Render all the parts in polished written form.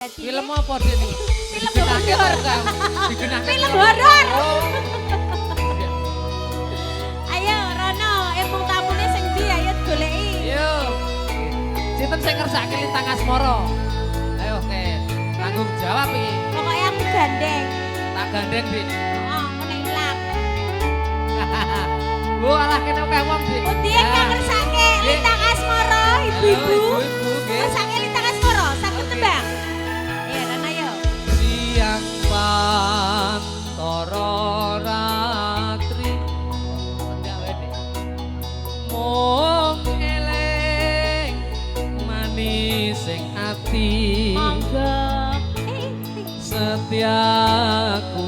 Film apa ini? Film horor. Film horor. Ayo Rono, emang tamune sing ndi ayo goleki. Yo. Sinten sing ngersake Lintang Asmara? Ayo oke. Tanggung jawab iki. Pokoknya aku gandeng. Tak gandeng, Dik. Heeh, meneh ilang. Bu, alah kene akeh wong, Dik. Pundi kang ngersake Lintang Asmara, ibu-ibu? Ibu-ibu, nggih. Ngersake Lintang Asmara, saged tembang. Iya, Rono ayo. Siang pantara ratri mung eling manising ati setiaku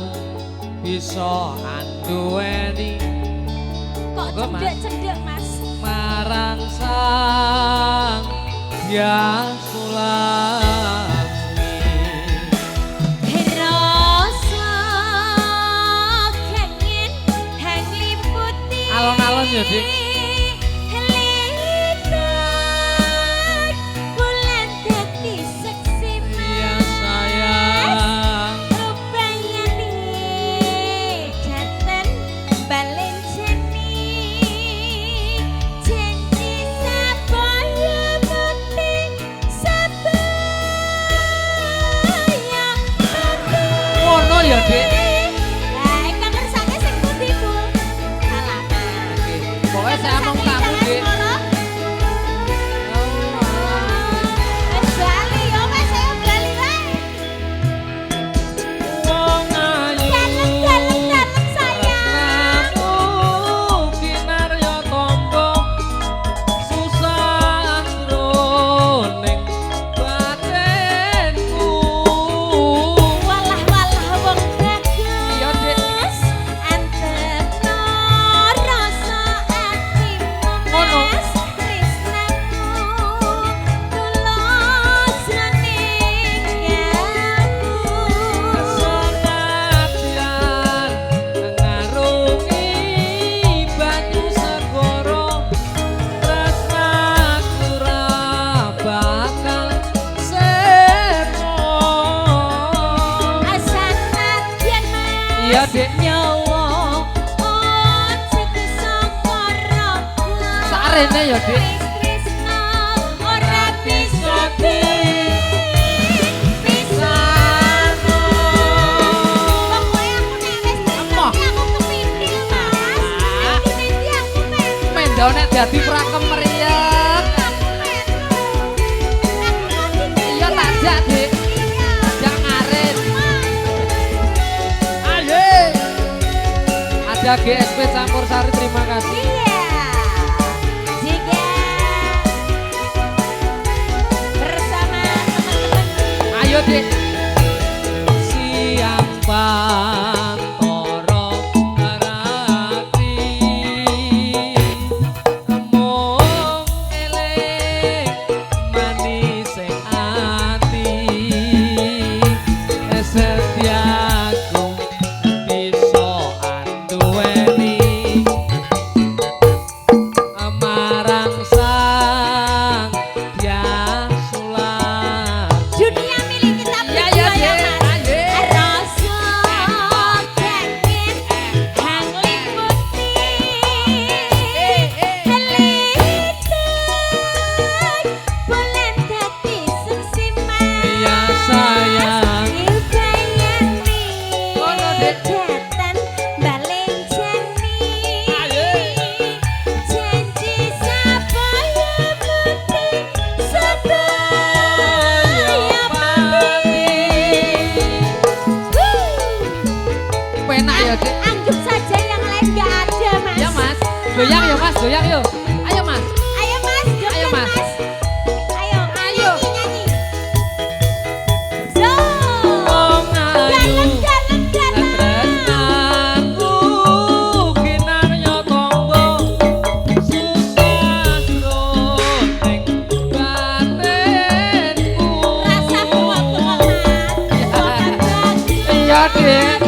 bisa anduweni Kok cendek-cendek Mas? marang sang Hyang Sulami. Rasa kenging hang liputi. Alon-alon ya, Dik. Lintang bulan dadi seksi Ya sayang. Rubayani jaten balen jeni janji sabaya mati sabaya Ngono ya, Dik. lah kang ngersake sing pundi Bu? Salah. Pokoknya saya mau kamu, Dik. Bali yo Mas, ayo Bali wae. Wong ayu. Dalem sayang. Namu kinarya tombo susah jroning batinku. Walah-walah wong Iya, Dik. bagus. Antena rasa atimu Ngono. Mas, tresnamu tulus ninggalku. Senadyan ngarungi banyu segara tresnaku ra bakal sirna. Asanadyan Mas. Iya, Dik. Nyawa ojo kesakara. Sarene ya, Dik. Tresna ora bisa dipisahno. Pokoke aku nek wis Apa? aku kepintil Mas. Nanti aku melu. Mendo nek dadi prakem mriyet. Aku melu. Aku mau Iya tak jak, Dik. Iya. Jak ngarit. Ayo. Ada GSP Campur Sari, terima kasih. Iya. Jika bersama teman-teman Ayo, Dik. Siang pantara ratri mung eling manising ati setiaku bisa anduweni marang sang Hyang Sulami. dunia milik kita Ya, berdua ya, ya Dik. Mas. Ayo. Rasa kenging hang liputi. Lintang bulan dadi seksi Mas. Ya sayang. Ibayani Ngono, Dik. jatan balen jeni. Ayo. Janji sabaya mati sabaya mati. Penak ya, Dik. Anggap saja yang lain gak ada Mas. Ya, Mas. Goyang ya, Mas. Goyang yuk. Ayo, Mas. Ayo Mas, joget Ayo, Mas. Mas. Ayo, Ayo. nyanyi. So. Wong ayu. Dalam. Tresnaku kinarya tombo susah jroning batinku. Rasa kuat Mas. Iya, Dik.